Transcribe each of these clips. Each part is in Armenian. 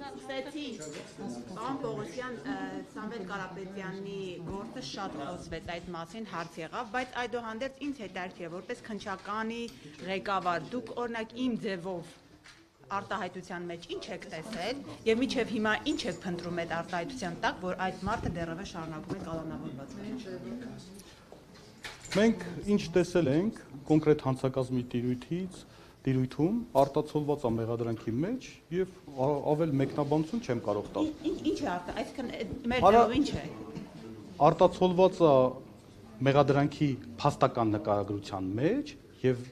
Պարոն Պողոսյան, Սամվել Կարապետյանի գործը շատ խոսվեց այդ մասին, հարց եղավ, բայց այդուհանդերձ ինձ հետաքրքիր է, որպես քննչականի ղեկավար, դուք օրինակ իմ ձևով արտահայտության մեջ ինչ եք տեսել եւ մինչեւ հիմա ինչ եք փնտրում այդ արտահայտության տակ, որ այդ մարդը դեռևս շարունակում է կալանավորված լինել։ Մենք ինչ տեսել ենք կոնկրետ հանցակազմի տիրույթում արտացոլված է մեղադրանքի մեջ եւ ավել մեկնաբանություն չեմ կարող տալ։ Ինչ է այսինքն մեր ձևով ինչ է։ Արտացոլված է մեղադրանքի փաստական նկարագրության մեջ եւ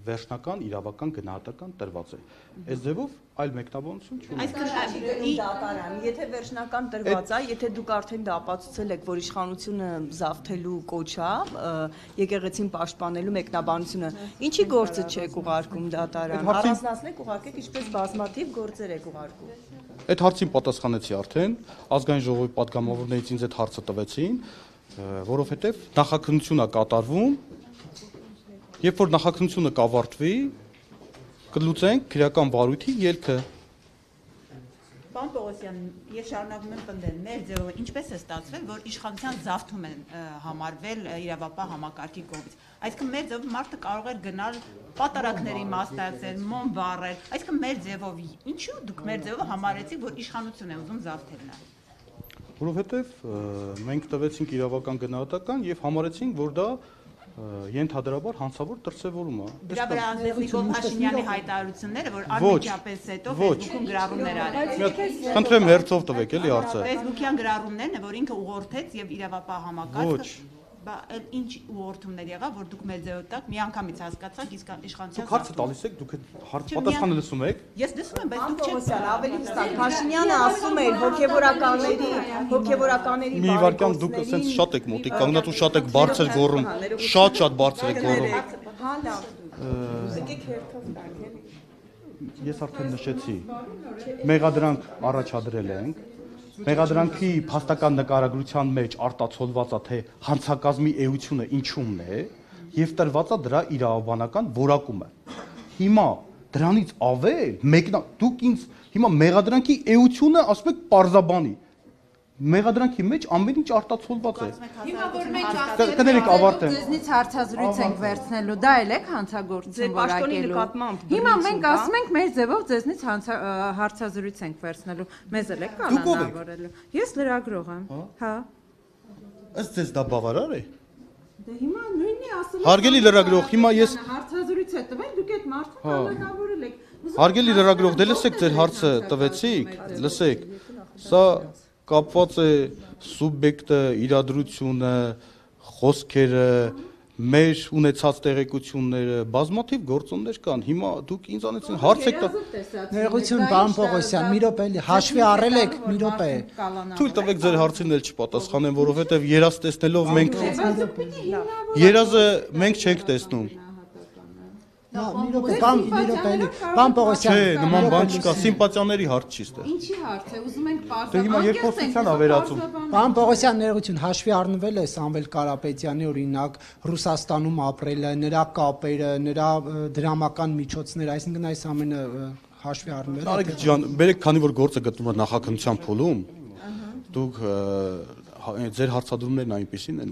վերջնական իրավական գնահատական տրված է։ Այս ձևով այլ մեկնաբանություն չունի։ Այսինքն դատարան, եթե վերջնական տրված է, եթե դուք արդեն դա ապացուցել եք, որ իշխանությունը զավթելու կոչ է, եկեղեցին պաշտպանելու մեկնաբանությունը, ինչի գործը չեք ուղարկում դատարան, առանձնացնեք ուղարկեք, ինչպես բազմաթիվ գործեր եք ուղարկում։ Այդ հարցին պատասխանեցի արդեն, ազգային ժողովի պատգամավորներից ինձ այդ հարցը տվեցին, որովհետեւ նախաքննություն է կատարվում, երբ որ նախաքննությունը կավարտվի, կլուծենք քրեական վարույթի ելքը։ Պարոն Պողոսյան, ես շարունակում եմ պնդել, մեր ձևով ինչպես է ստացվել, որ իշխանության զավթում են համարվել իրավապահ համակարգի կողմից։ Այսինքն մեր ձևով մարդը կարող էր գնալ պատարակների մասնակցել, մոմ վառել, այսինքն մեր ձևով ինչու դուք մեր ձևով համարեցիք, որ իշխանություն է ուզում զավթել նա։ Որովհետև մենք տվեցինք իրավական գնահատական եւ համարեցինք, որ դա ենթադրաբար հանցավոր դրսևորում է։ Դրա վրա Նիկոլ Փաշինյանի հայտարարությունները, որ անմիջապես հետո Facebook-ում գրառումներ արել։ Խնդրեմ հերթով տվեք էլի հարցը։ Facebook-յան գրառումներն է, որ ինքը ուղղորդեց եւ իրավապահ համակարգը։ Բայց ինչ ուղղորդումներ եղավ, որ դուք մեր ձևով տակ միանգամից հասկացաք իսկ իշխանության։ Դուք հարցը տալիս եք, դուք հարց պատասխանը լսում եք։ Ես լսում եմ, բայց դուք չեք ավելի հստակ։ Փաշինյանը ասում էր հոգեվորականների մի վարքյան դուք ասենց շատ եք մոտիկ կանգնած ու շատ եք բարձր գոռում, շատ բարձր եք գոռում։ Հա լավ։ Եկեք հերթով տանք էլի։ Ես արդեն նշեցի, մեղադրանք առաջադրել ենք, մեղադրանքի փաստական նկարագրության մեջ արտացոլված է թե հանցակազմի էությունը ինչումն է եւ տրված է դրա իրավաբանական որակումը։ Հիմա դրանից ավել դուք ինձ հիմա մեղադրանքի էությունը ասում եք պարզաբանի։ Մեղադրանքի մեջ ամեն ինչ արտացոլված է։ Հիմա որ մենք կներեք ավարտեմ։ Ձեզնից հարցազրույց ենք վերցնելու, դա էլ եք հանցագործություն որակելու։ Հիմա մենք ասում ենք մեր ձևով ձեզնից հարցազրույց ենք վերցնելու, մեզ էլ եք կանոնավորելու։ Ես լրագրող եմ։ Հա։ Ըստ ձեզ դա բավարար է։ Դե հիմա նույնն է ասում։ Հարգելի լրագրող, հիմա ես հարցազրույց է տվել, դուք այդ մարդուն կանոնավորել եք։ Հարգելի լրագրող, դե լսեք ձեր հարցը տվեցիք, լսեք։ Սա կապված է սուբյեկտը, իրադրությունը, խոսքերը, մեր ունեցած տեղեկությունները, բազմաթիվ գործոններ կան։ Հիմա դուք ինձանից հարց եք տա։ Ներողություն, պարոն Պողոսյան, մի րոպե էլի հաշվի առել եք, մի րոպե։ Թույլ տվեք ձեր հարցին էլ չպատասխանեմ, որովհետև երազ տեսնելով մենք երազը մենք չենք տեսնում։ Մի րոպե, էլի, պարոն Պողոսյան։ Չէ, նման բան չկա, սիմպատիաների հարց չի ստեղ։ Ինչի հարց է, ուզում ենք Դե հիմա երկխոսության ա վերածում։ Պարոն Պողոսյան, ներողություն, հաշվի առնվել է Սամվել Կարապետյանի օրինակ Ռուսաստանում ապրելը, նրա կապերը, նրա դրամական միջոցները, այսինքն այս ամենը հաշվի առնվել է։ Արեք ջան, բերեք, քանի որ գործը գտնվում է նախաքննության փուլում, դուք ձեր հարցադրումներն այնպեսին են,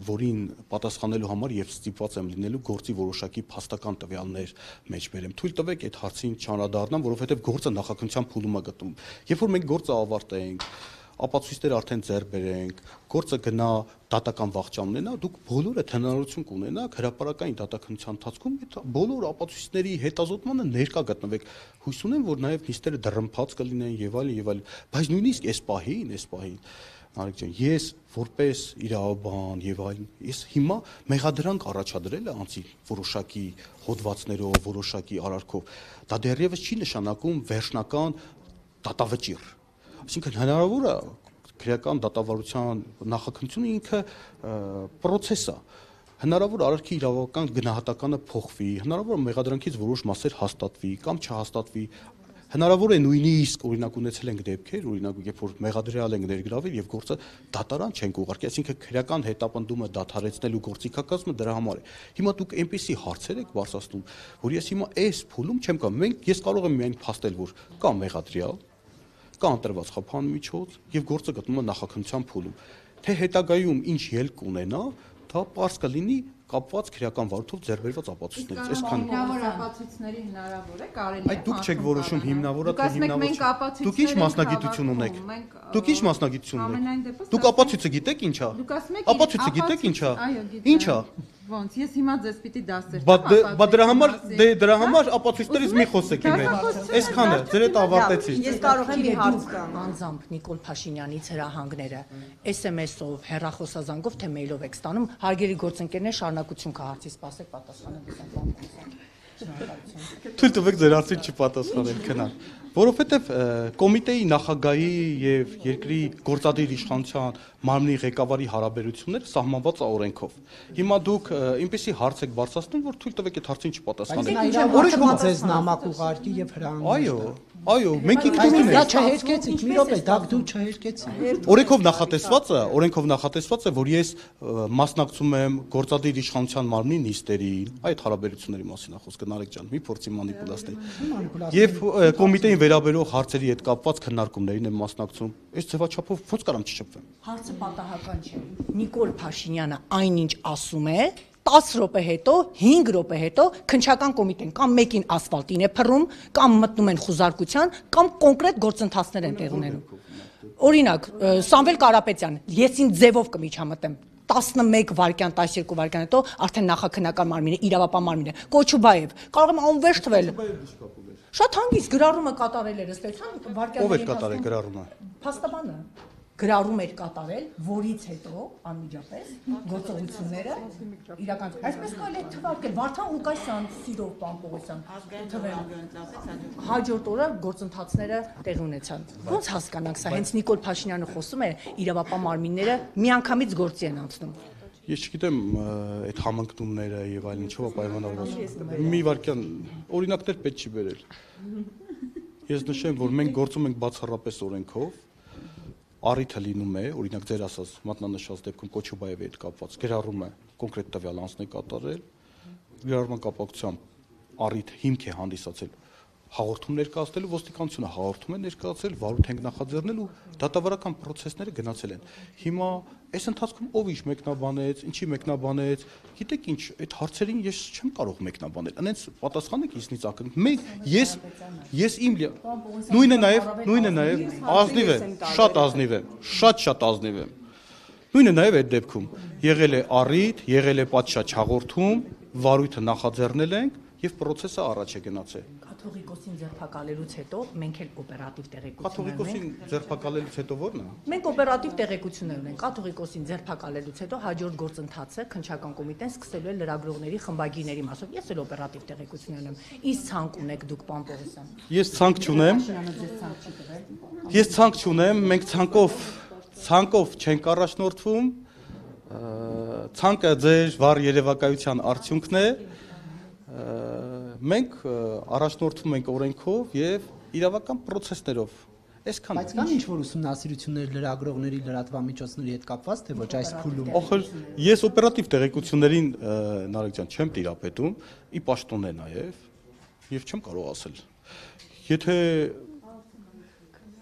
որին պատասխանելու համար եւ ստիպված եմ լինելու գործի որոշակի փաստական տվյալներ մեջ բերեմ։ Թույլ տվեք այդ հարցին չանդրադառնամ, որովհետեւ գործը նախաքննության փուլում է գտնվում։ Երբ որ մենք գործը ավարտենք, ապացույցներ արդեն ձեռք բերենք, գործը գնա դատական վախճան ունենա, դուք բոլորը հնարավորություն կունենաք հրապարակային դատաքննության ընթացքում այդ բոլոր ապացույցների հետազոտմանը ներկա գտնվեք։ Հույս ունեմ, որ նաեւ նիստերը դռնփած կլինեն եւ այլն, բայց նույնիսկ այս պահին Արեգ ջան, ես որպես իրավաբան եւ այլն, ես հիմա մեղադրանք առաջադրել եմ անցի որոշակի հոդվածներով, որոշակի արարքով։ Դա դեռևս չի նշանակում վերջնական դատավճիռ։ Այսինքն հնարավոր է քրեական դատավարության նախաքննությունը ինքը process է։ Հնարավոր արարքի իրավական գնահատականը փոխվի, հնարավոր է մեղադրանքից որոշ մասեր հաստատվի կամ չհաստատվի։ Հնարավոր է նույնիսկ օրինակ ունեցել ենք դեպքեր, օրինակ երբ որ մեղադրյալ ենք ներգրավել եւ գործը դատարան չենք ուղարկի, այսինքն քրեական հետապնդումը դադարեցնելու գործիքակազմը դրա համար է։ Հիմա դուք այնպեսի հարցեր եք բարձրացնում, որ ես հիմա այս փուլում չեմ կարող, ես կարող եմ միայն փաստել, որ կա մեղադրյալ, կա ընտրված խափան միջոց եւ գործը գտնվում է նախաքննության փուլում։ Թե հետագայում ինչ ելք ունենա, դա պարզ կլինի կապված քրեական վարույթով ձեռբերված ապացույցներից, այսքան հիմնավոր ապացույցների հնարավոր է կարելի է։ Այդ դուք չեք որոշում հիմնավորը թե հիմնավոր։ Դուք ինչ մասնագիտություն ունեք։ Դուք ինչ մասնագիտություն ունեք։ Դուք ապացույցը գիտեք ինչա։ Ապացույցը գիտեք ինչա։ Ինչա։ Ոնց ես հիմա ձեզ պիտի դասեր տամ։ Բա դրա համար ապացույցներից մի խոսեք իմ հետ։ Այսքանը ձեր հետ ավարտեցի։ Ես կարող եմ մի հարց տամ։ Անձամբ Նիկոլ Փաշինյանից հրահանգները SMS-ով, հեռախոսազանգով թե մեյլով եք ստանում, հարգելի գործընկերներ, շարունակություն կա հարցի սպասեք պատասխանը։ Թույլ տվեք ձեր հարցին չպատասխանել, քնան։ Որովհետև կոմիտեի նախագահի եւ երկրի գործադիր իշխանության մարմնի ղեկավարի հարաբերությունները սահմանված է օրենքով։ Հիմա դուք այնպեսի հարց եք բարձրացնում, որ թույլ տվեք այդ հարցին չպատասխանեք։ Որոշում ձեզ նամակ ուղարկի եւ հրահանգ։ Այո, մենք ինքնուրույն ենք։ Դա չհերկեցիք, մի րոպե, դա դու չհերկեցիք։ Օրենքով նախատեսված է, որ ես մասնակցում եմ գործադիր իշխանության մարմնի նիստերին, այդ հարաբերությունների մասին է խոսքը, Նարեկ ջան, մի փորձի մանիպուլացնել։ Եվ կոմիտեին վերաբերող հարցերի հետ կապված քննարկումներին եմ մասնակցում։ Այս ձևաչափով ոնց կարամ չշփվեմ։ Հարցը պատահական չէ։ Նիկոլ Փաշինյանը այնինչ ասում է 10 րոպե հետո, 5 րոպե հետո քննչական կոմիտեն կամ մեկին ասֆալտին է փռում, կամ մտնում են խուզարկության, կամ կոնկրետ գործընթացներ են տեղ ունենում։ Օրինակ, Սամվել Կարապետյան, ես ինձ ձևով կմիջամտեմ 11 վայրկյան, 12 վայրկյան հետո արդեն նախաքննական մարմինը, իրավապահ մարմինը, Կոչուբաև, կարող եմ անվերջ թվել։ Շատ հանգիստ գրառումը կատարել էր, ըստ էության, վայրկյան։ Ով է կատարել գրառումը։ Փաստաբանը գրառում էր կատարել, որից հետո անմիջապես գործողությունները իրական։ Այսպես կարելի է թվարկել Վարդան Ղուկասյան, Սիրով պարոն Պողոսյան, հաջորդ օրը գործընթացները տեղի ունեցան։ Ոնց հասկանանք սա, հենց Նիկոլ Փաշինյանը խոսում է, իրավապահ մարմինները միանգամից գործի են անցնում։ Ես չգիտեմ այդ համընկնումները եւ այլն ինչով է պայմանավորված։ Մի վարքյան օրինակներ պետք չի բերել։ Ես նշեմ, որ մենք գործում ենք բացառապես օրենքով, առիթը լինում է, օրինակ ձեր ասած մատնանշած դեպքում Կոչուբաևի հետ կապված գրառումը կոնկրետ տվյալ անձն է կատարել, գրառման կապակցությամբ առիթ հիմք է հանդիսացել հաղորդում ներկայացնելու, ոստիկանությունը հաղորդում է ներկայացել, վարույթ ենք նախաձեռնել ու դատավարական process-ները գնացել են։ Հիմա այս ընթացքում ով ինչ մեկնաբանեց, ինչի մեկնաբանեց, գիտեք ինչ, այդ հարցերին ես չեմ կարող մեկնաբանել։ Անենց պատասխանեք ինձնից ակնհայտ։ Ես իմ նույնը նաև ազնիվ է, շատ ազնիվ եմ, շատ ազնիվ եմ։ Նույնը նաև այդ դեպքում եղել է առիթ, եղել է պատշաճ հաղորդում, վարույթը նախաձեռնել ենք եւ process-ը առաջ է գնացել։ Կաթողիկոսին ձերբակալելուց հետո մենք էլ օպերատիվ տեղեկություններ ունենք։ Կաթողիկոսին ձերբակալելուց հետո ո՞րն է։ Մենք օպերատիվ տեղեկություններ ունենք։ Կաթողիկոսին ձերբակալելուց հետո հաջորդ գործընթացը քննչական կոմիտեն սկսելու է լրագրողների խմբագիրների մասով։ Ես էլ օպերատիվ տեղեկություններ ունեմ։ Իսկ ցանկ ունեք դուք, պարոն Պողոսյան։ Ես ցանկ չունեմ։ Ես ցանկ չունեմ, մենք ցանկով չենք առաջնորդվում։ Ցանկը ձեր վառ երևակայության արդյունքն է։ Մենք առաջնորդվում ենք օրենքով եւ իրավական process-ներով։ Այսքան։ Բայց կան ինչ-որ ուսումնասիրություններ լրագրողների լրատվամիջոցների հետ կապված, թե ոչ այս փուլում։ Ախր ես օպերատիվ տեղեկություններին Նարեկ ջան չեմ տիրապետում, ի պաշտոն է նաեւ եւ չեմ կարող ասել։ Եթե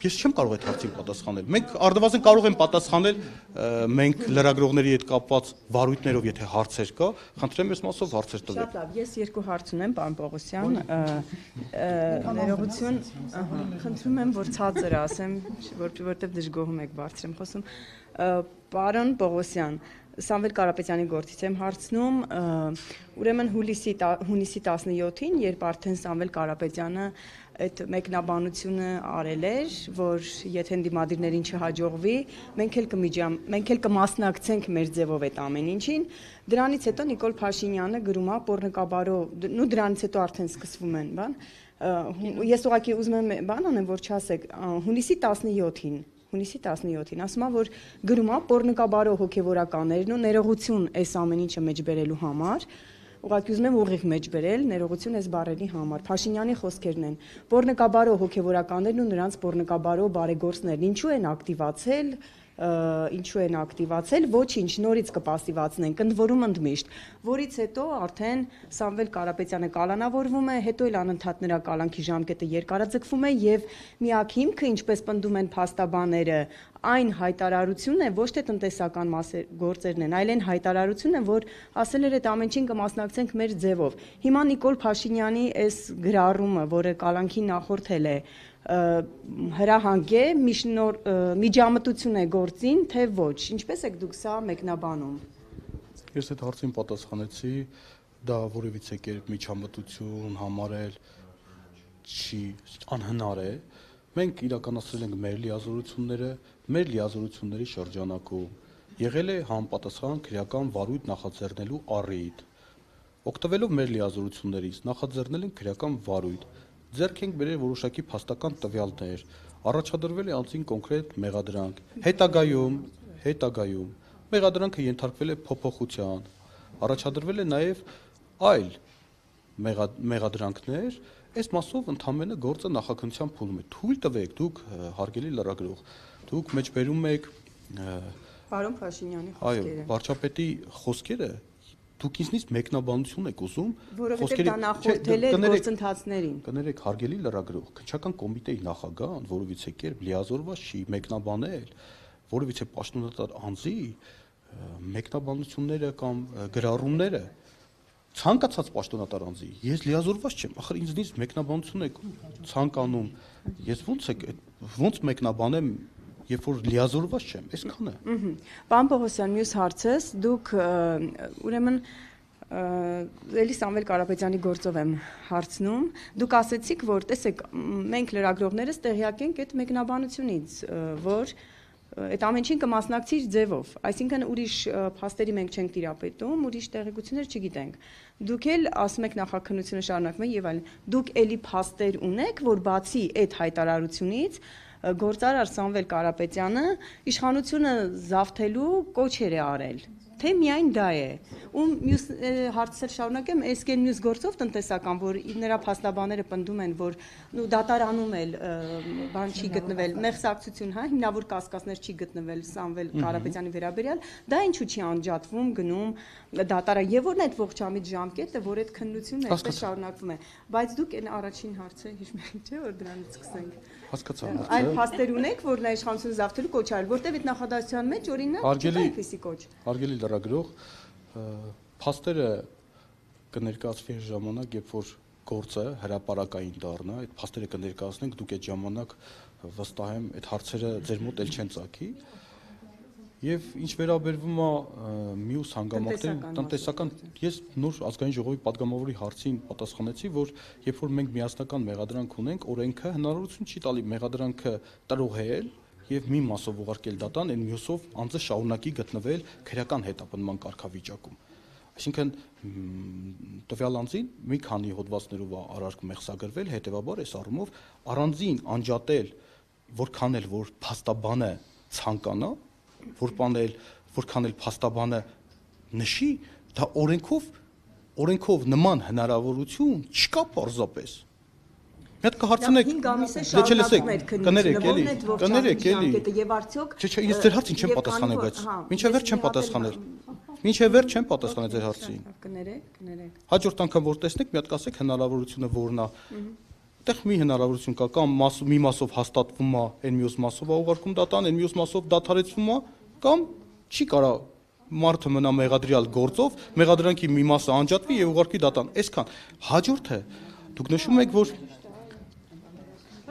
ես չեմ կարող այդ հարցին պատասխանել։ Մենք արդյունավետ կարող ենք պատասխանել մենք լրագրողների հետ կապված վարույթներով, եթե հարցեր կա, խնդրեմ ես մասով հարցեր տվեք։ Շատ լավ, ես երկու հարց ունեմ, պարոն Պողոսյան, ներողություն, խնդրում եմ, որ ցածր ասեմ, որովհետև դժգոհում եք բարձր եմ խոսում։ Պարոն Պողոսյան, Սամվել Կարապետյանի գործից եմ հարցնում, ուրեմն հունիսի 17-ին, երբ արդեն Սամվել Կարապետյանը այդ մեկնաբանությունը արել էր, որ եթե դիմադիրներին չհաջողվի, մենք էլ կմասնակցենք մեր ձևով այդ ամեն ինչին, դրանից հետո Նիկոլ Փաշինյանը գրում է Պոռնկաբարով, ու դրանից հետո արդեն սկսվում են, բան, ես ուղղակի ուզում եմ բան անեմ, որ չասեք, հունիսի 17-ին, ասում է, որ գրում է Պոռնկաբարով հոգևորականներն ու ներողություն այս ամեն ինչը մեջ բերելու համար, ուղղակի ուզում եմ ուղիղ մեջ բերել ներողություն այս բառերի համար։ Փաշինյանի խոսքերն են։ Պոռնկաբարո հոգևորականներն ու նրանց պոռնկաբարո բարեգործներն ինչու են ակտիվացել, ոչինչ, նորից կպասիվացնենք, ընդ որում ընդմիշտ, որից հետո արդեն Սամվել Կարապետյանը կալանավորվում է, հետո էլ անընդհատ նրա կալանքի ժամկետը երկարաձգվում է եւ միակ հիմքը, ինչպես պնդում են փաստաբանները, այն հայտարարությունն է, ոչ թե տնտեսական գործերն են, այլ այն հայտարարությունն է, որ ասել էր այդ ամեն ինչին կմասնակցենք մեր ձևով։ Հիմա Նիկոլ Փաշինյանի այս գրառումը, որը կալանքին նախորդել է, հրահանգ է, միջամտություն է գործին, թե ոչ, ինչպես եք դուք սա մեկնաբանում։ Ես այդ հարցին պատասխանեցի, դա որևիցե կերպ միջամտություն համարել չի անհնար է։ Մենք իրականացրել ենք մեր լիազորությունների շրջանակում, եղել է համապատասխան քրեական վարույթ նախաձեռնելու առիթ։ Օգտվելով մեր լիազորություններից նախաձեռնել ենք քրեական վարույթ, ձեռք ենք բերել որոշակի փաստական տվյալներ, առաջադրվել է անձին կոնկրետ մեղադրանք, հետագայում մեղադրանքը ենթարկվել է փոփոխության, առաջադրվել է նաև այլ մեղադրանքներ, այս մասով ընդամենը գործը նախաքննության փուլում է։ Թույլ տվեք, դուք հարգելի լրագրող, դուք մեջբերում եք պարոն Փաշինյանի խոսքերը։ Այո, վարչապետի խոսքերը դուք ինձնից մեկնաբանություն եք ուզում, որովհետև դա նախորդել է գործընթացներին։ Կներեք, հարգելի լրագրող, քննչական կոմիտեի նախագահան որովիցե կերպ լիազորված չի մեկնաբանել որովիցե պաշտոնատար անձի մեկնաբանությունները կամ գրառումները ցանկացած պաշտոնատար անձի։ Ես լիազորված չեմ, ախր ինձնից մեկնաբանություն եք ցանկանում։ Ես ոնց մեկնաբանեմ, երբ որ լիազորված չեմ, այսքանը։ Պարոն Պողոսյան, մյուս հարցս, դուք ուրեմն էլի Սամվել Կարապետյանի գործով եմ հարցնում, դուք ասեցիք, որ տեսեք, մենք լրագրողներս տեղյակ ենք այդ մեկնաբանությունից, որ այդ ամեն ինչին կմասնակցի իր ձևով, այսինքն ուրիշ փաստերի մենք չենք տիրապետում, ուրիշ տեղեկություններ չգիտենք։ Դուք էլ ասում եք նախաքննությունը շարունակվում է եւ այլն։ Դուք էլի փաստեր ունեք, որ բացի այդ հայտարարությունից գործարար Սամվել Կարապետյանը իշխանությունը զավթելու կոչեր է արել, թե միայն դա է։ Ու մյուս հարցեր շարունակեմ, այս կեն մյուս գործով տնտեսական, որ նրա փաստաբանները պնդում են, որ դատարանում էլ բան չի գտնվել, մեղսակցություն, հա, հիմնավոր կասկածներ չի գտնվել Սամվել Կարապետյանի վերաբերյալ, դա ինչու չի անջատվում, գնում դատարան, եւ որն է այդ ողջամիտ ժամկետը, որ այդ քննությունը այդպես շարունակվում է։ Բայց դուք այն առաջին հարցը հիշում եք, չէ՞, որ դրանից սկսենք։ Հասկացա։ Այլ փաստեր ունեք, որ նա իշխանությունը զավթելու կոչ արել, որտեղ այդ նախադասության մեջ օրինակ չկա այդպիսի կոչ։ Հարգելի լրագրող, փաստերը կներկայացվի այս ժամանակ, երբ որ գործը հրապարակային դառնա, այդ փաստերը կներկայացնենք, դուք այդ ժամանակ վստահ եմ այդ հարցերը ձեր մոտ էլ չեն ծագի։ Եվ ինչ վերաբերվում է մյուս հանգամանքներին, տնտեսական, ես նոր ազգային ժողովի падգամավորի հարցին պատասխանեցի, որ երբ որ մենք միասնական մեղադրանք ունենք, օրենքը հնարավորություն չի տալի մեղադրանքը տրոհել եւ մի մասով ուղարկել դատան, այն մյուսով անձը շարունակի գտնվել քրեական հետապնդման կարգավիճակում։ Այսինքն տվյալ անձին մի քանի հոդվածներով արարք մեղսագրվել, հետեւաբար այս առումով առանձին անջատել, որքան էլ որ փաստաբանը ցանկանա, որքան էլ փաստաբանը նշի, դա օրենքով նման հնարավորություն չկա պարզապես։ Մի հատ կհարցնեք, դե չլսեք, կներեք էլի, եւ արդյոք Չէ, ես ձեր հարցին չեմ պատասխանել, բայց մինչև վերջ չեմ պատասխանել։ Մինչև վերջ չեմ պատասխանել ձեր հարցին։ Կներեք։ Հաջորդ անգամ որ տեսնեք, մի հատ կասեք հնարավորությունը որն է։ Այդտեղ մի հնարավորություն կա, կամ մի մասով հաստատվում է, այն մյուս մասով է ուղարկում դատան, այն մյուս մասով դադարեցվում է, կամ չի կարա մարդը մնա մեղադրյալ գործով, մեղադրանքի մի մասը անջատվի եւ ուղարկի դատան։ Այսքան։ Հաջորդը դուք նշում եք, որ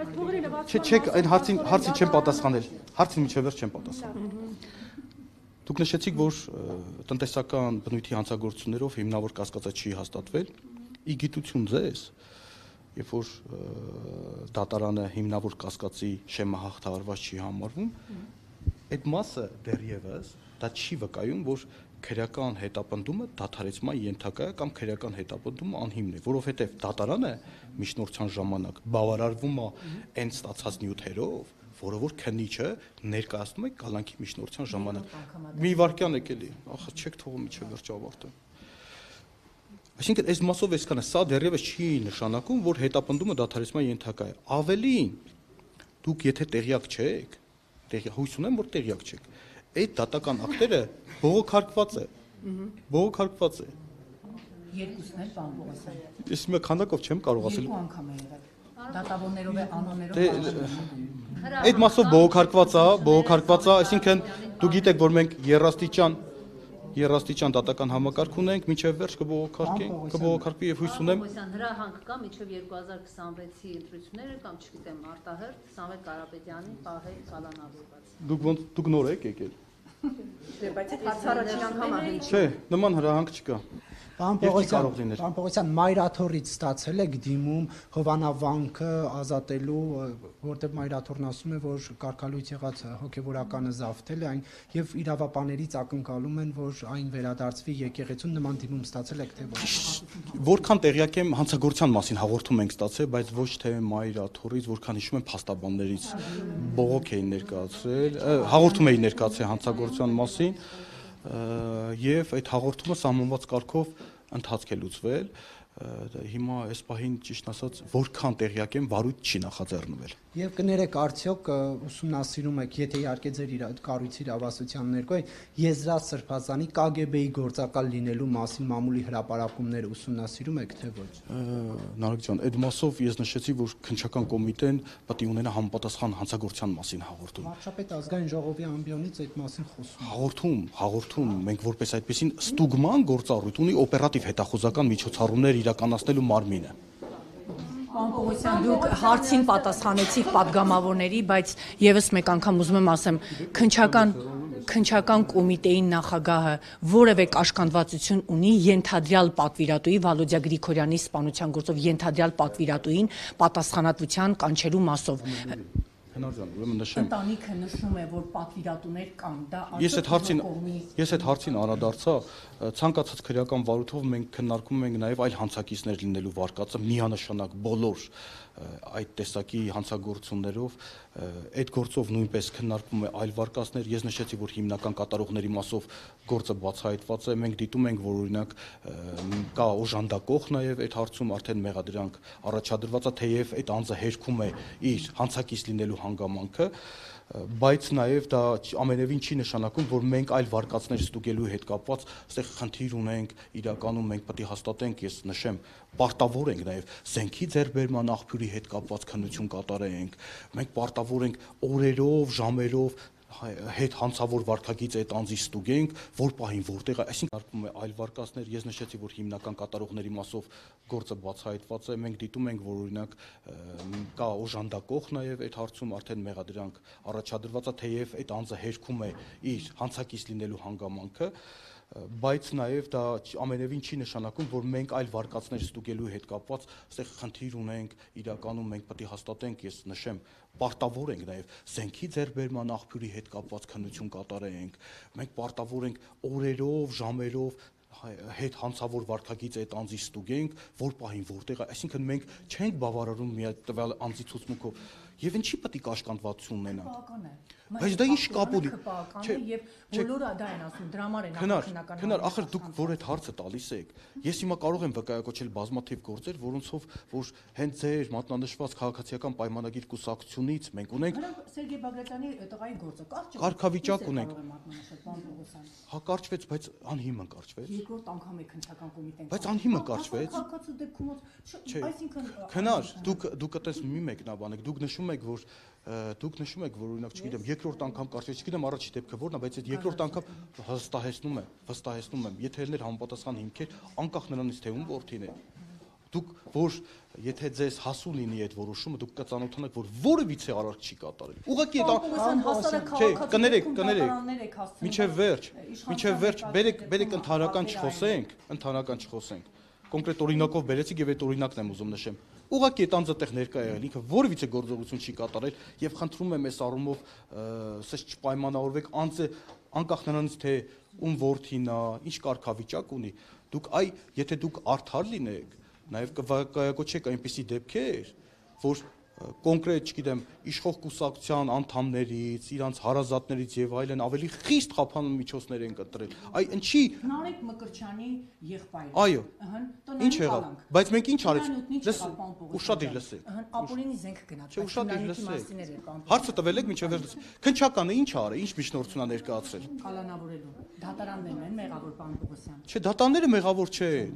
Չէ, այն հարցին չեմ պատասխանել։ Հարցին միջև վերջ չեմ պատասխանել։ Դուք նշեցիք, որ տնտեսական բնույթի հանցագործություններով հիմնավոր կասկածը չի հաստատվել։ Ի գիտություն ձեզ, երբ որ դատարանը հիմնավոր կասկածի շեմը հաղթահարված չի համարվում, այդ մասը դեռևս դա չի վկայում, որ քրեական հետապնդումը դադարեցման ենթակա է կամ քրեական հետապնդումը անհիմն է, որովհետև դատարանը միջնորդության ժամանակ բավարարվում է այն ստացած նյութերով, որը որ քննիչը ներկայացնում է կալանքի միջնորդության ժամանակ։ Մի վարքյան եք էլի, ախր չեք թողում միջև վերջ ավարտը։ Այսինքն այս մասով այսքան է, սա դեռևս չի նշանակում, որ հետապնդումը դադարեցման ենթակա է։ Ավելին, դուք եթե տեղյակ չեք, հույս ունեմ, որ տեղյակ չեք, այդ դատական ակտերը բողոքարկված է։ Բողոքարկված է։ Երկուսն էլ բան Պողոսյան։ Ես մի քանակով չեմ կարող ասել։ Երկու անգամ է եղել։ Դատավորներով է անոներով։ Այդ մասով բողոքարկված է, այսինքն դու գիտեք, որ մենք երաստիճան դատական համակարգ ունենք, մինչև վերջ կբողոքարկվի եւ հույս ունեմ։ Հրահանգ կա մինչև 2026-ի ընտրությունները կամ չգիտեմ արտահերթ Սամվել Կարապետյանին պահել կալանավորված։ Դուք նոր եք եկել։ Բայց այդ հարցը առաջին անգամ է հնչում։ Չէ, նման հրահանգ չկա։ Պարոն Պողոսյան, Մայրաթորից ստացել եք դիմում Հովանավանքը ազատելու, որտեղ Մայրաթորն ասում է, որ կարգալույց եղած հոգևորականը զավթել է այն եւ իրավապաներից ակնկալում են, որ այն վերադարձվի եկեղեցուն, նման դիմում ստացել եք թե ոչ։ Որքան տեղյակ եմ, հանցագործության մասին հաղորդում ենք ստացել, բայց ոչ թե Մայրաթորից, որքան հիշում եմ, փաստաբաններից բողոք էին ներկայացրել, հաղորդում էին ներկայացրել հանցագործության մասին, եւ այդ հաղորդումը սահմանված կարգով ընթացք է լուծվել։ Հիմա այս պահին ճիշտ ասած որքան տեղյակ եմ վարույթ չի նախաձեռնվել։ Եվ կներեք արդյոք ուսումնասիրում եք, եթե իհարկե ձեր կառույցի իրավասության ներքո է Եզրատ Սրբազանի KGB-ի գործակալ լինելու մասին մամուլի հրապարակումները ուսումնասիրում եք թե ոչ։ Նարեկ ջան, այդ մասով ես նշեցի, որ քննչական կոմիտեն պետք է ունենա համապատասխան հանցագործության մասին հաղորդում։ Վարչապետ ազգային ժողովի ամբիոնից այդ մասին խոսում։ Հաղորդում, մենք որպես այդպեսին ստուգման գործառույթ ունի օպերատիվ հետախուզական միջոցառումներ իրականացնելու մարմինը։ Պարոն Պողոսյան, դուք հարցին պատասխանեցիք падգամավորների, բայց եւս մեկ անգամ ուզում եմ ասեմ, քննչական կոմիտեի նախագահը որևէ կաշկանդվածություն ունի ենթադրյալ պատվիրատուի Վալոդիա Գրիգորյանի սպանության գործով ենթադրյալ պատվիրատուին պատասխանատվության կանչելու մասով։ Հնար ջան, ուրեմն նշեմ։ Ընտանիքը նշում է, որ պատվիրատուներ կան, դա Ես այդ հարցին անդրադարձա, ցանկացած քրեական վարույթով մենք քննարկում ենք նաև այլ հանցակիցներ լինելու վարկածը միանշանակ բոլոր այդ տեսակի հանցագործություններով, այդ գործով նույնպես քննարկվում է այլ վարկածներ։ Ես նշեցի, որ հիմնական կատարողների մասով գործը բացահայտված է, մենք դիտում ենք, որ օրինակ կա օժանդակող նաև այդ հարցում արդեն մեղադրանք առաջադրված է, թեև այդ անձը հերքում է իր հանցակից լինելու հանգամանքը, բայց նաև դա ամենևին չի նշանակում, որ մենք այլ վարկածներ ստուգելու հետ կապված այստեղ խնդիր ունենք, իրականում մենք պետք է հաստատենք, ես նշեմ, պարտավոր ենք նաև զենքի ձեռբերման աղբյուրի հետ կապված քննություն կատարենք, մենք պարտավոր ենք օրերով, ժամերով հետ հանցավոր վարկագիծ այդ անձի ստուգենք, որ պահին որտեղ է, այսինքն արկվում է այլ վարկածներ, ես նշեցի, որ հիմնական կատարողների մասով գործը բացահայտված է, մենք դիտում ենք, որ օրինակ կա օժանդակող նաև այդ հարցում արդեն մեղադրանք առաջադրված է, թեև այդ անձը հերքում է իր հանցակից լինելու հանգամանքը, բայց նաև դա ամենևին չի նշանակում, որ մենք այլ վարկածներ ստուգելու հետ կապված այստեղ խնդիր ունենք, իրականում մենք պետք է հաստատենք, ես նշեմ, պարտավոր ենք նաև զենքի ձեռբերման աղբյուրի հետ կապված քննություն կատարենք, մենք պարտավոր ենք օրերով, ժամերով հետ հանցավոր վարկագիծ այդ անձի ստուգենք, որ պահին որտեղ է, այսինքն մենք չենք բավարարում մի տվյալ անձի ցուցմունքով, եւ ինչի պետք է կաշկանդվածություն ունենա։ Բայց դա ինչ կապ ունի։ Եվ բոլորը դա են ասում, դրամար են նախնական։ Քնար, ախր դուք որ այդ հարցը տալիս եք, ես հիմա կարող եմ վկայակոչել բազմաթիվ գործեր, որոնցով որ հենց ձեր մատնանշված քաղաքացիական պայմանագիր կուսակցությունից մենք ունենք Սերգեյ Բագրատյանի տղայի գործը կարգավիճակ ունենք։ Հա կարճվեց, բայց անհիմն կարճվեց։ Երկրորդ անգամ է քննչական կոմիտեն։ Բայց անհիմն կարճվեց։ Քաղաքացու դեպքում այսինքն Քնար, դուք այդպես մի մեկնաբանեք, դուք նշում եք, որ օրինակ, չգիտեմ, երկրորդ անգամ կարճվեց, չգիտեմ առաջի դեպքը որն է, բայց այդ երկրորդ անգամ վստահեցնում եմ, եթե ելներ համապատասխան հիմքեր, անկախ նրանից թե ում որդին է, դուք որ եթե ձեզ հասու լինի այդ որոշումը, դուք կծանոթանաք, որ որևիցե արարք չի կատարել։ Ուղղակի այդ կներեք, մինչև վերջ, բերեք ընդհանրական չխոսենք։ Կոնկրետ օրինակով բերեցիք եւ այդ օրինակն եմ ուզում նշեմ։ Ուղղակի այդ անձը տեղ ներկա եղել, ինքը որևիցե գործողություն չի կատարել եւ խնդրում եմ այս առումով ասես չպայմանավորվեք անձը անկախ նրանից թե ում որդին է, ինչ կարգավիճակ ունի, դուք եթե դուք արդար լինեք, նաեւ կվկայակոչեք այնպիսի դեպքեր, որ կոնկրետ, չգիտեմ, իշխող կուսակցության անդամներից, իրանց հարազատներից եւ այլն ավելի խիստ խափանուն միջոցներ են կտրել։ Այ ինչի Նարեկ Մկրտչյանի եղբայրը։ Այո։ Ինչ եղավ։ Բայց մենք ինչ արեցինք։ Ուշադիր լսեք։ Ապուրինի զենք գնաց։ Չէ, ուշադիր լսեք։ Հարցը տվել եք մինչև վերջ լսեք։ Քնչականը ինչ արել, ինչ միջնորդություն ա ներկայացրել։ Կալանավորելու։ Դատարաններն են մեղավոր պարոն Պողոսյան։ Չէ, դատարանները մեղավոր չեն։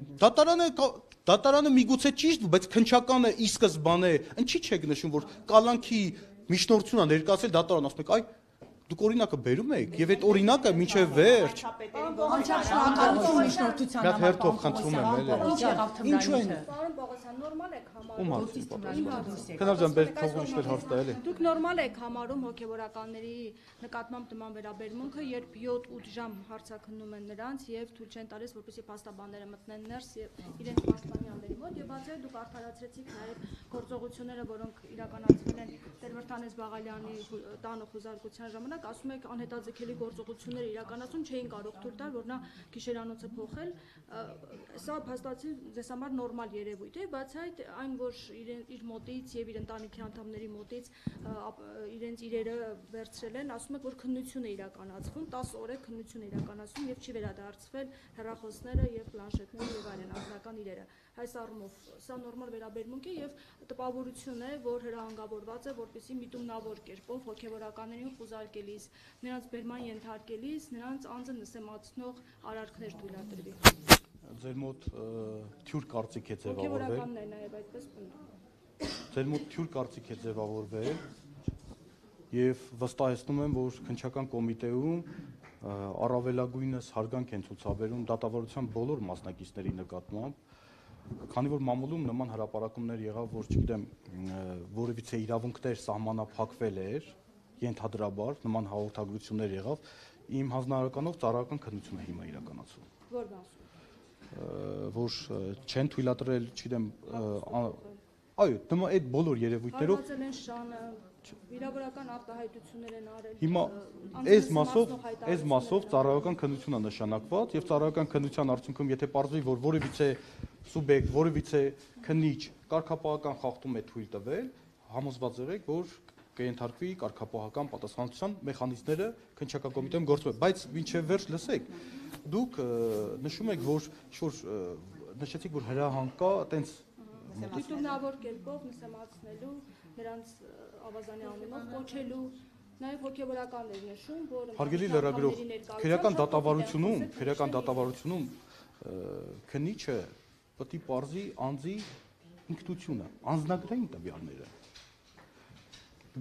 Դատարանը միգուցե ճիշտ, բայց քնչականը ի սկզբանե, ինչի՞ չեք նշում, որ կալանքի միջնորդություն ա ներկայացել դատարան, ասում եք, այ դուք օրինակը բերում եք եւ այդ օրինակը մինչեւ վերջ։ Դա հերթով խնդրում եմ, էլի։ Ինչու են։ Պարոն Պողոսյան, նորմալ եք Ում համարում։ Քննադատության բեր թողոն ինչ-որ հարց տա էլի։ Դուք նորմալ եք համարում հոգեվորականների նկատմամբ նման վերաբերմունքը, երբ 7-8 ժամ հարցաքննում են նրանց եւ թույլ չեն տալիս, որպեսզի փաստաբանները մտնեն ներս եւ իրենց պաշտպանյանների մոտ եւ բացի դուք արդարացրեցիք նաեւ գործողությունները, որոնք իրականացվել են Տեր-Վրդանես Բաղալյանի տանը խոզարկության ժամանակ, ասում եք անհետաձգելի գործողություններ իրականացում չէին կարող թույլ տալ, որ նա գիշերանոցը փոխել, սա փաստացի ձեզ համար նորմալ երևույթ է, բայց այդ այն որ իր մոտից եւ իր ընտանիքի անդամների մոտից իրենց իրերը վերցրել են, ասում եք որ քննություն է իրականացվում, 10 օր է քննություն է իրականացվում եւ չի վերադարձվել հեռախոսները եւ պլանշետները եւ այլն անձնական իրերը։ Այս առումով սա նորմալ վերաբերմունք է եւ տպավորություն է, որ հրահանգավորված է, որպեսզի միտումնավոր կերպով հոգեվորականներին խուզարկելիս, նրանց բերման ենթարկելիս, նրանց անձը նսեմացնող արարքներ թույլատրվի։ Ձեր մոտ թյուր կարծիք է ձևավորվել։ Հոգեվորականն է նաեւ այդպես պնդում։ Ձեր մոտ թյուր կարծիք է ձևավորվել եւ վստահեցնում եմ, որ քննչական կոմիտեում առավելագույնս հարգանք են ցուցաբերում դատավարության բոլոր մասնակիցների նկատմամբ, քանի որ մամուլում նման հրապարակումներ եղավ, որ չգիտեմ, որևիցե իրավունքներ սահմանափակվել էր, ենթադրաբար նման հաղորդագրություններ եղավ, իմ հանձնարարականով ծառայական քննություն է հիմա իրականացվում։ Որ բասում։ Որ չեն թույլատրել, չգիտեմ, այո, դեմա այդ բոլոր երևույթներով Հարվածել են շանը, վիրավորական արտահայտություններ են արել։ Հիմա այս մասով ծառայական քննություն է նշանակված եւ ծառայական քննության արդյունքում եթե պարզվի, որ որևիցե սուբյեկտ, որևիցե քննիչ կարգապահական խախտում է թույլ տվել, համոզված եղեք, որ կենթարկվի կարգապահական պատասխանատվության մեխանիզմները քննչական կոմիտեում գործում են, բայց մինչև վերջ լսեք, դուք նշում եք, որ նշեցիք, որ հրահանգ կա, այտենց միտումնավոր կերպով նսեմացնելու, նրանց ավազանի անունով կոչելու, նաև հոգեվորականներ նշում, որ հարգելի լրագրող, քրեական դատավարությունում քննիչը պետք է պարզի անձի ինքնությունը, անձնագրային տվյալները։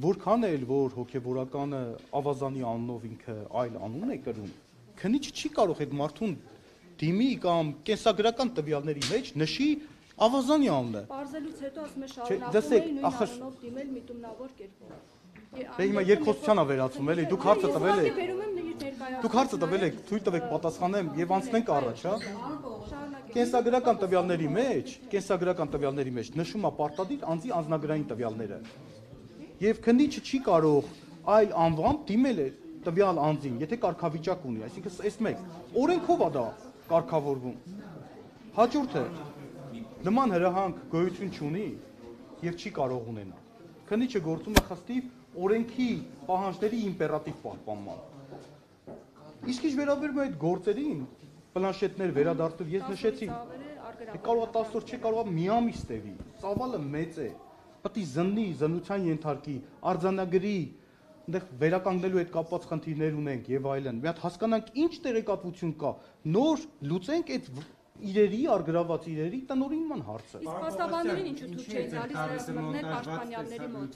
Որքան էլ որ հոգեվորականը ավազանի անունով ինքը այլ անուն է կրում, քննիչը չի կարող այդ մարդուն դիմի կամ կենսագրական տվյալների մեջ նշի ավազանի անունը։ Պարզելուց հետո ասում է շարունակում է նույն անունով դիմել միտումնավոր կերպով։ Դե հիմա երկխոսության է վերածում, էլի, դուք հարցը տվել եք։ Դուք հարցը տվել եք, թույլ տվեք պատասխանեմ եւ անցնենք առաջ, հա։ Կենսագրական տվյալների մեջ նշում է պարտադիր անձի անձնագրային տվյալները։ Եվ քննիչը չի կարող այլ անվամբ դիմել է տվյալ անձին, եթե կարգավիճակ ունի, այսինքն այս մեկ օրենքով է դա կարգավորվում։ Հաջորդը նման հրահանգ գոյություն չունի եւ չի կարող ունենալ։ Քննիչը գործում է խստիվ օրենքի պահանջների իմպերատիվ պահպանման։ Իսկ ինչ վերաբերում է այդ գործերին, պլանշետներ վերադարձնել, ես նշեցի, կարող է 10 օր, չի կարող է մի ամիս տևի, ծավալը մեծ է, պետք է զննի, զննության ենթարկի, արձանագրի, այնտեղ վերականգնելու հետ կապված խնդիրներ ունենք եւ այլն։ Մի հատ հասկանանք ինչ տեղեկատվություն կա, նոր լուծենք այդ իրերի, արգրաված իրերի տնօրինման հարցը։ Իսկ փաստաբաններին ինչու թույլ չէին տալիս մտնել պաշտպանյալների մոտ։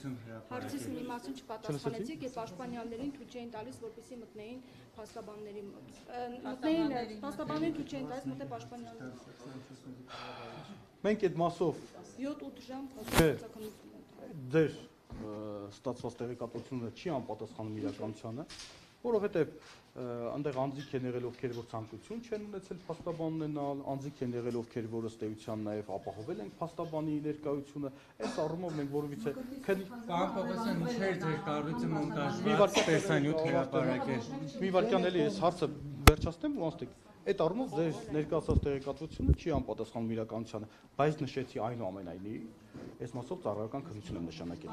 Հարցիս մի մասին չպատասխանեցիք, եւ պաշտպանյալներին թույլ չէին տալիս, որպեսզի մտնեին փաստաբանների մոտ։ Փաստաբաններին թույլ չէին տալիս մտնել պաշտպանյալների մոտ։ Մենք այդ մասով 7-8 ժամ փաստաբանություն։ Ձեր ստացված տեղեկատվությունը չի անպատասխանում իրականությանը, որովհետև այնտեղ անձիկ են եղել ովքեր որ ցանկություն չեն ունեցել փաստաբան ունենալ, անձիկ են եղել ովքեր որ ըստ էության նաև ապահովել են փաստաբանի ներկայությունը, այս առումով մենք որևիցե Պարոն Պողոսյան, ինչ էր ձեր կառույցը մոնտաժված տեսանյութ հրապարակել։ Մի վարքյան էլի այս հարցը վերջացնեմ ու անցնենք։ Այդ առումով ձեր ներկայացած տեղեկատվությունը չի անպատասխանում իրականությանը, բայց նշեցի այնուամենայնիվ այս մասով ծառայական քննություն եմ նշանակել։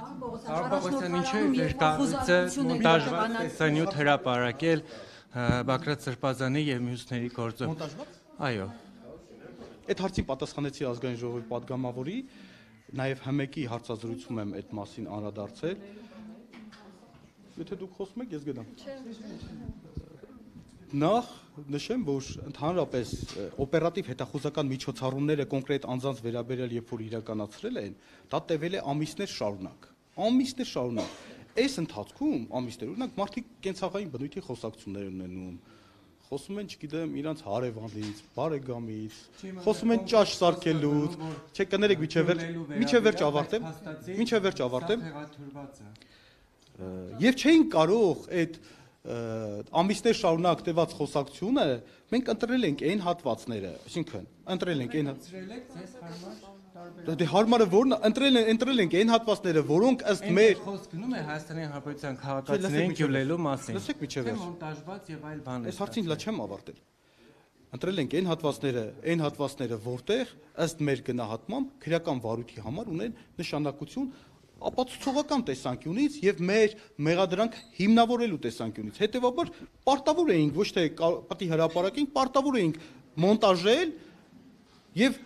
Պողոսյան, ինչ է ձեր կառույցը մոնտաժված տեսանյութ հրապարակել Բակրատ Սրբազանի եւ մյուսների գործով։ Մոնտաժված։ Այո։ Այդ հարցին պատասխանեցի ազգային ժողովի պատգամավորի, նաև ՀՄԿ-ի հարցազրույցում եմ այդ մասին անդրադարձել։ Եթե դուք խոսում եք, ես գնամ։ Նախ նշեմ, որ ընդհանրապես օպերատիվ հետախուզական միջոցառումները կոնկրետ անձանց վերաբերյալ երբ որ իրականացրել են, դա տևել է ամիսներ շարունակ։ Ամիսներ շարունակ։ Այս ընթացքում ամիսներ, օրինակ մարդիկ կենցաղային բնույթի խոսակցություններ ունենում, խոսում են, չգիտեմ, իրանց հարևանից, բարեկամից, խոսում են ճաշ սարքելուց, չէ, կներեք միջև վերջ ավարտեմ։ Եվ չէին կարող այդ ամիսներ շարունակ տևած խոսակցությունը մենք ընտրել ենք այն հատվածները, այսինքն ընտրել ենք այն Դե հարմարը որն ընտրել ենք այն հատվածները, որոնք ըստ մեր խոսք գնում է Հայաստանի Հանրապետության քաղաքացիներին գյուլելու մասին։ Լսեք միջև վերջ։ Մոնտաժված եւ այլ բաներ։ Այս հարցին լա չեմ ավարտել։ Ընտրել ենք այն հատվածները, որտեղ ըստ մեր գնահատմամբ քրեական վարույթի համար ունեն նշանակություն ապացուցողական տեսանկյունից եւ մեր մեղադրանք հիմնավորելու տեսանկյունից։ Հետեւաբար պարտավոր էինք ոչ թե պետք է հրապարակենք, պարտավոր էինք մոնտաժել եւ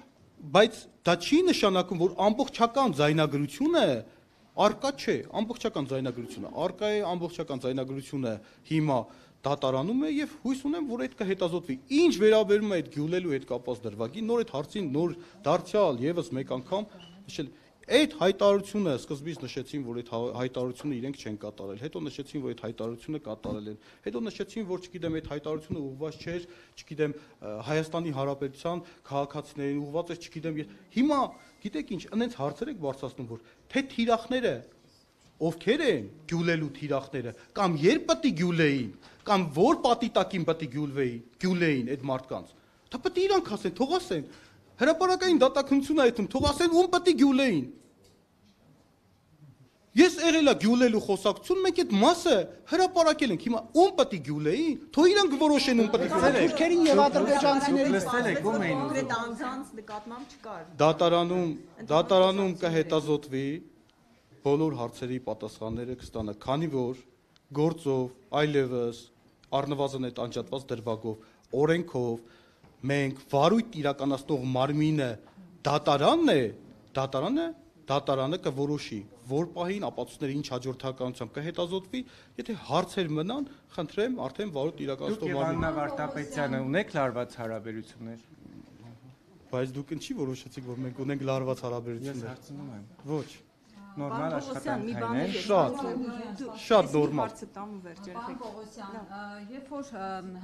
բայց դա չի նշանակում, որ ամբողջական ձայնագրությունը արկա չէ, ամբողջական ձայնագրությունը արկա է, ամբողջական ձայնագրությունը հիմա դատարանում է եւ հույս ունեմ, որ այդ կհետազոտվի։ Ինչ վերաբերում է այդ գյուլելու հետ կապված դրվագին, նոր այդ հարցին նոր դարձյալ եւս մեկ անգամ նշել Այդ հայտարարությունը սկզբից նշեցին, որ այդ հայտարարությունը իրենք չեն կատարել, հետո նշեցին, որ այդ հայտարարությունը կատարել են, հետո նշեցին, որ չգիտեմ, այդ հայտարարությունը ուղղված չէր, չգիտեմ, Հայաստանի Հանրապետության քաղաքացիներին ուղղված էր, չգիտեմ, հիմա գիտեք ինչ, այնց հարցեր եք բարձրացնում, որ թե թիրախները ովքեր են գյուլելու թիրախները, կամ երբ պետք է գյուլեին, կամ որ պատի տակին պետք է գյուլեին այդ մարդկանց, դա պետք է իրանք ասեն, թող ասեն Հրապարակային դատաքննությունը այդում թող ասեն ում պետք է գյուլեին։ Ես եղել եմ գյուլելու խոսակցություն, մենք այդ մասը հրապարակել ենք։ Հիմա ում պետք է գյուլեին, թող իրանք որոշեն ում պետք է գյուլեին։ Թուրքերին եւ ադրբեջանցիներին լսել եք ում էին կոնկրետ անձանց նկատմամբ չկար։ Դատարանում կհետազոտվի բոլոր հարցերի պատասխանները կստանա, քանի որ գործով այլևս առնվազն այդ անջատված դրվագով, օրենքով մենք վարույթ իրականացնող մարմինը դատարանը կորոշի, որ պահին ապացույցները ինչ հաջորդականությամբ կհետազոտվի, եթե հարցեր մնան, խնդրեմ արդեն վարույթ իրականացնող մարմինը։ Դուք Աննա Վարդապետյանը ունեք լարված հարաբերություններ։ Բայց դուք ինչի որոշեցիք, որ մենք ունենք լարված հարաբերություններ։ Ես հարցնում եմ։ Ոչ։ Նորմալ աշխատանքային են։ Շատ նորմալ։ Պողոսյան, երբ որ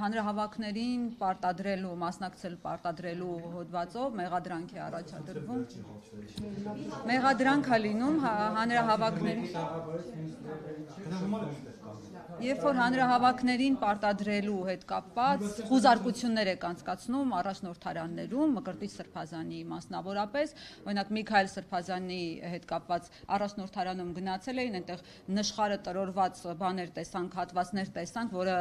հանրահավաքներին պարտադրելու, մասնակցել պարտադրելու հոդվածով մեղադրանք է առաջադրվում, մեղադրանք է լինում հանրահավաքների Երբ որ հանրահավաքներին պարտադրելու հետ կապված խուզարկություններ եք անցկացնում առաջնորդարաններում, Մկրտիչ Սրբազանի մասնավորապես, օրինակ Միքայել Սրբազանի հետ կապված առաջնորդարանում գնացել էին, այնտեղ նշխարը տրորված բաներ տեսանք, հատվածներ տեսանք, որը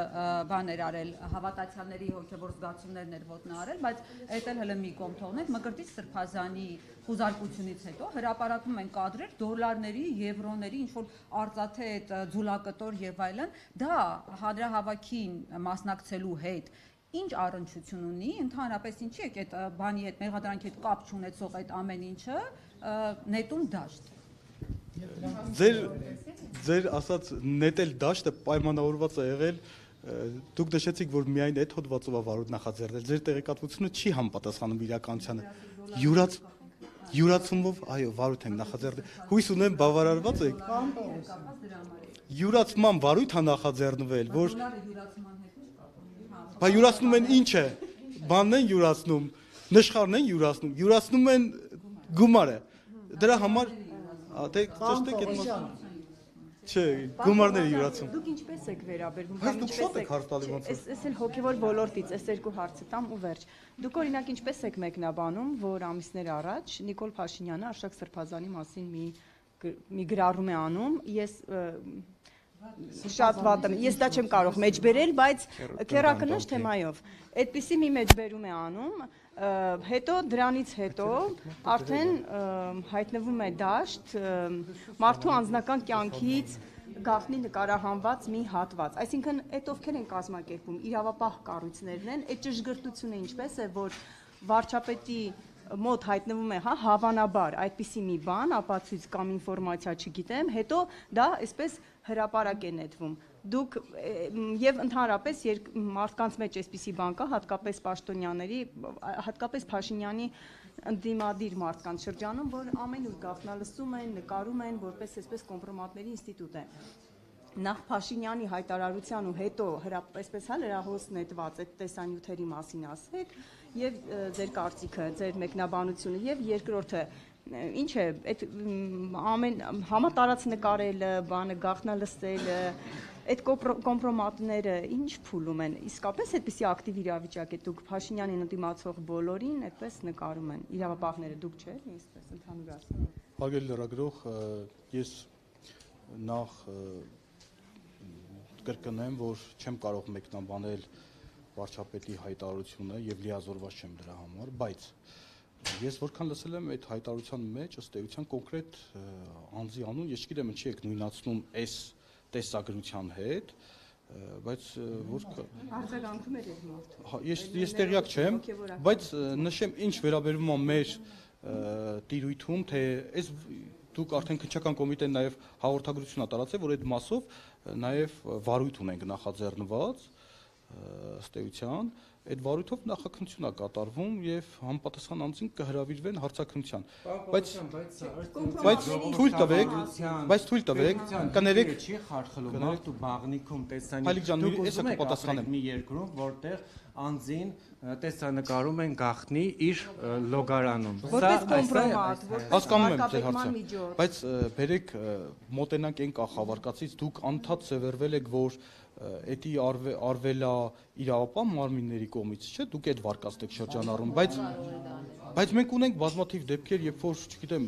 բան էր արել հավատացյալների հոգևոր զգացումներն էր ոտնահարել, բայց այդ էլ հələ մի կողմ թողնենք, Մկրտիչ Սրբազանի խուզարկությունից հետո հրապարակում են կադրեր դոլարների, եվրոների, ինչ որ արծաթե այդ ձուլակտոր եւ այլն, դա հանրահավաքին մասնակցելու հետ ինչ առնչություն ունի, ընդհանրապես ինչի է այդ բանի հետ, մեղադրանքի հետ կապ չունեցող այդ ամեն ինչը նետում դաշտ։ Ձեր ասած նետել դաշտը պայմանավորված է եղել դուք նշեցիք, որ միայն այդ հոդվածով է վարույթ նախաձեռնել, ձեր տեղեկատվությունը չի համապատասխանում իրականությանը։ Յուրացումով, այո, վարույթ ենք նախաձեռնել։ Հույս ունեմ բավարարված եք։ Յուրացման վարույթ է նախաձեռնվել, որ Բա յուրացնում են ինչը։ Բանն են յուրացնում, նշխարն են յուրացնում են գումարը։ Դրա համար դե ճշտեք այդ Չէ, գումարները յուրացում։ Դուք ինչպես եք վերաբերվում, կամ ինչպես եք հարց տալի ոնց է։ Էս էլ հոգևոր ոլորտից, այս երկու հարցը տամ ու վերջ։ Դուք օրինակ ինչպես եք մեկնաբանում, որ ամիսներ առաջ Նիկոլ Փաշինյանը Արշակ Սրբազանի մասին մի գրառում է անում, ես շատ վատ եմ։ Ես դա չեմ կարող մեջբերել, բայց քերակնշ թեմայով։ Այդպիսի մի մեջբերում է անում, հետո դրանից հետո արդեն հայտնվում է դաշտ մարդու անձնական կյանքից գաղտնի նկարահանված մի հատված։ Այսինքն այդ ովքեր են կազմակերպում, իրավապահ կառույցներն են, այդ ճշգրտությունը ինչպես է, որ վարչապետի մոտ հայտնվում է, հավանաբար այդպիսի մի բան, ապացույց կամ ինֆորմացիա չգիտեմ, հետո դա այսպես հրապարակ է նետվում։ Դուք եւ ընդհանրապես մարդկանց մեջ այսպիսի բան կա, հատկապես պաշտոնյաների, հատկապես Փաշինյանի ընդդիմադիր մարդկանց շրջանում, որ ամեն ուր գաղտնալսում են, նկարում են, որպես այսպես կոմպրոմատների ինստիտուտ է։ Նախ Փաշինյանի հայտարարության ու հետո այսպես լրահոս նետված այդ տեսանյութերի մասին ասեք եւ ձեր կարծիքը, ձեր մեկնաբանությունը եւ երկրորդը ինչ է այդ ամեն համատարած նկարելը, բանը գաղտնալսելը, այդ կոմպրոմատները ինչ փուլում են, իսկապես այդպիսի ակտիվ իրավիճակ է, դուք Փաշինյանին ընդդիմացող բոլորին այդպես նկարում են, իրավապահները դուք չէ՞, այսպես ընդհանուր ասեմ։ Հարգելի լրագրող, ես նախ կրկնեմ, որ չեմ կարող մեկնաբանել վարչապետի հայտարարությունը եւ լիազորված չեմ դրա համար, բայց ես որքան լսել եմ այդ հայտարարության մեջ ըստ էության կոնկրետ անձի անուն, ես չգիտեմ ինչի եք նույնացնում այս տեսագրության հետ, բայց որ արձագանքում էր այդ մարդը։ Ես տեղյակ չեմ, բայց նշեմ ինչ վերաբերում է մեր տիրույթում, թե այս դուք արդեն քննչական կոմիտեն նաև հաղորդագրություն ա տարածել, որ այդ մասով նաև վարույթ ունենք նախաձեռնված ըստ էության, այդ վարույթով նախաքննություն է կատարվում եւ համապատասխան անձին կհրավիրվեն հարցաքննության։ Բայց թույլ տվեք, կներեք չի խարխլում, մարդու բաղնիքում տեսանյութ դուք կպատասխանեք մի երկրում, որտեղ անձին տեսանկարում են գաղտնի իր լոգարանում։ Որպես կոմպրոմատ, հասկանում եմ ձեր հարցը, բայց բերեք մոտենանք այն կախավարկածից, դուք անդադ սևեռվել եք, որ էդի արվելա իրավապահ մարմինների կողմից, չէ՞, դուք այդ վարկածն եք շրջանառում, բայց մենք ունենք բազմաթիվ դեպքեր, երբ որ, չգիտեմ,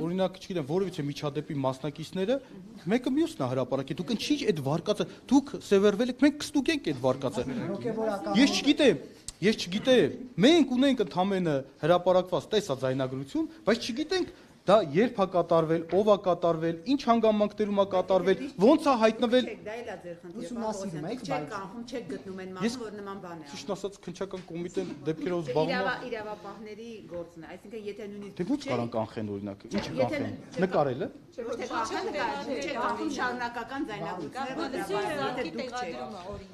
օրինակ, չգիտեմ, որևիցե միջադեպի մասնակիցները մեկը մյուսն է հրապարակի, դուք ինչի՞ այդ վարկածը, դուք սևեռվել եք, մենք կստուգենք այդ վարկածը։ Ես չգիտեմ, մենք ունենք ընդամենը հրապարակված տեսաձայնագրություն, բայց չգիտենք դա երբ է կատարվել, ով է կատարվել, ինչ հանգամանքներում է կատարվել, ոնց է հայտնվել։ Դա էլ է ձեր խնդիրը, չեք կանխում, չեք գտնում այն մասը, որ նման բան է։ Ճիշտ ասած, քննչական կոմիտեն դեպքերով զբաղվում է իրավապահների գործն է, այսինքն եթե նույնիսկ դե ո՞նց կարան կանխեն օրինակ, ինչ կանխեն, նկարելը։ Ոչ թե կանխեն, շարունակական ձայնագրություններ,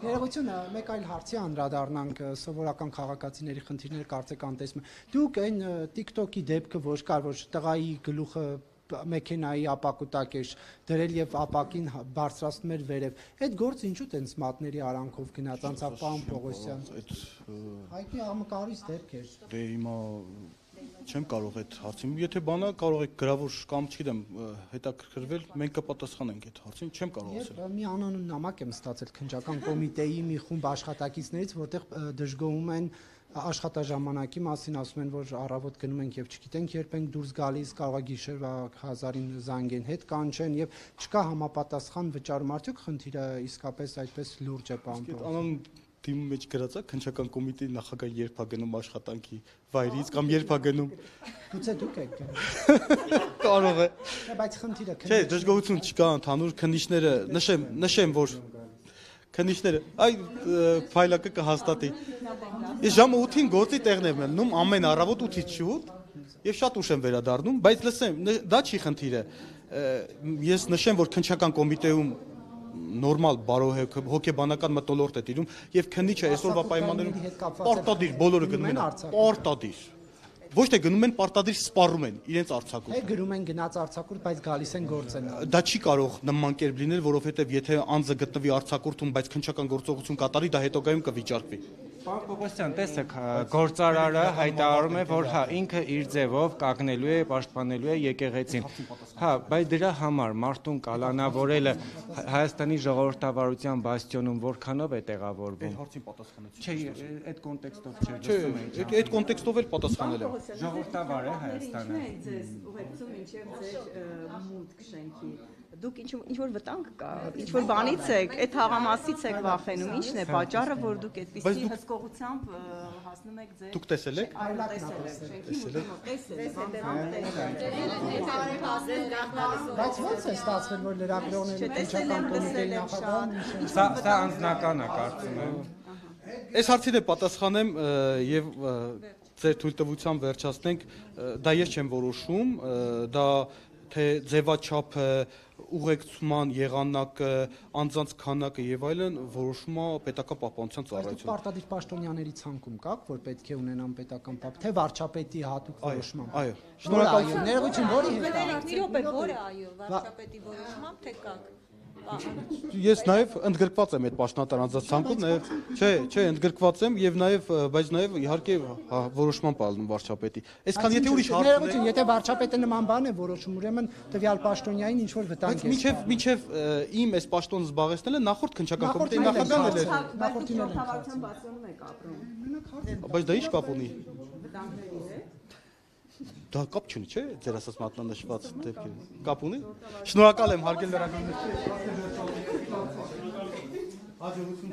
Ներողությունը, մեկ այլ հարցի անդրադառնանք, սովորական քաղաքացիների խնդիրներ կարծեք անտեսում։ Դուք այն TikTok-ի դեպքը, որ կար, որ տղայի գլուխը մեքենայի ապակուտակ էր դրել եւ ապակին բարձրացնում էր վերև։ Այդ գործը ինչու տենց մատների արանքով գնաց անցավ պարոն Պողոսյան։ Հայտնի աղմկարից դեպք էր։ Դե հիմա չեմ կարող այդ հարցին։ Եթե բանա կարող եք գրավոր կամ չգիտեմ հետաքրքրվել, մենք կպատասխանենք այդ հարցին, չեմ կարող ասել։ Եվ մի անոնիմ նամակ եմ ստացել քննչական կոմիտեի մի խումբ աշխատակիցներից, որտեղ դժգոհում են աշխատաժամանակի մասին, ասում են, որ առավոտ գնում ենք եւ չգիտենք երբ ենք դուրս գալիս, կարող է գիշերվա 1000-ին զանգեն, հետ կանչեն եւ չկա համապատասխան վճարում։ Արդյոք խնդիրը իսկապես այդպես լուրջ է, պարոն Պողոսյան։ Դիմում մեջ գրած է քննչական կոմիտեի նախագահ երբ է գնում աշխատանքի վայրից կամ երբ է գնում։ Գուցե դուք եք գնում։ Կարող է։ Բայց խնդիրը չէ, դժգոհություն չկա ընդհանուր քննիչները, նշեմ, որ քննիչները, այ ֆայլակը կհաստատի։ Ես ժամը 8-ին գործի տեղն եմ մնում, ամեն առավոտ 8-ից շուտ, եւ շատ ուշ եմ վերադառնում, բայց լսեմ, դա չի խնդիրը։ Ես նշեմ, որ քննչական կոմիտեում նորմալ հոգեբանական մթնոլորտ է տիրում եւ քննիչը այսօրվա պայմաններում պարտադիր բոլորը գնում են պարտադիր ոչ թե գնում են պարտադիր սպառում են իրենց արձակուրդ գրում են գնաց արձակուրդ բայց գալիս են գործեն դա չի կարող նման կերպ լինել որովհետեւ եթե անձը գտնվի արձակուրդում բայց քննչական գործողություն կատարի դա հետագայում կվիճարկվի Պարոն Պողոսյան, տեսեք, գործարարը հայտարարում է, որ հա ինքը իր ձևով կանգնելու է, պաշտպանելու է եկեղեցին։ Հա, բայց դրա համար մարդուն կալանավորելը Հայաստանի ժողովրդավարության բաստիոնում որքանով է տեղավորվում։ Այդ հարցին պատասխանեցի։ Չէ, այդ կոնտեքստով չէ, դասում եմ։ Այդ կոնտեքստով էլ պատասխանել եմ։ Ժողովրդավար է Հայաստանը։ Ձեզ ուղեկցում ինչև ձեր մուտք շենքի Դուք ինչ որ վտանգ կա, ինչ որ բանից եք, այդ թաղամասից եք վախենում, ի՞նչն է պատճառը, որ դուք այդպիսի հսկողությամբ հասնում եք ձեր։ Դուք տեսել եք։ Բայց ո՞նց է ստացվել, որ լրագրողները քննչական կոմիտեի նախագահն Սա անձնական է, կարծում եմ։ Այս հարցին պատասխանեմ եւ ձեր թույլտվությամբ վերջացնենք, դա ես չեմ որոշում, դա թե ձևաչափը, ուղեկցման եղանակը, անձանց քանակը եւ այլն որոշում է պետական պահպանության ծառայությունը։ Պարտադիր պաշտոնյաների ցանկում կաք, որ պետք է ունենան պետական պապ, թե վարչապետի հատուկ որոշմամբ։ Այո։ Շնորհակալություն։ Ներողություն, որի հետ է։ Մի րոպե, որը այո, վարչապետի որոշմամբ թե կակ։ Ես նաև ընդգրկված եմ այդ պաշտոնատար անձանց ցանկում, նաև չէ, ընդգրկված եմ եւ նաև, բայց նաև իհարկե որոշման պալնում վարչապետի։ Այսքան եթե ուրիշ հարց ներողություն, եթե վարչապետը նման բան է որոշում, ուրեմն տվյալ պաշտոնյային ինչ որ վտանգ է։ Բայց մինչև իմ այս պաշտոնը զբաղեցնելը նախորդ քննչական կոմիտեի նախագահն էր։ Նախորդին ժողովրդավարության բացանում եք ապրում։ Բայց դա ի՞նչ կապ ունի։ Դա կապ չունի, չէ՞, ձեր ասած մատնանշված դեպքերը։ Կապ ունի։ Շնորհակալ եմ հարգել լրագրողներին։ Հաջողություն։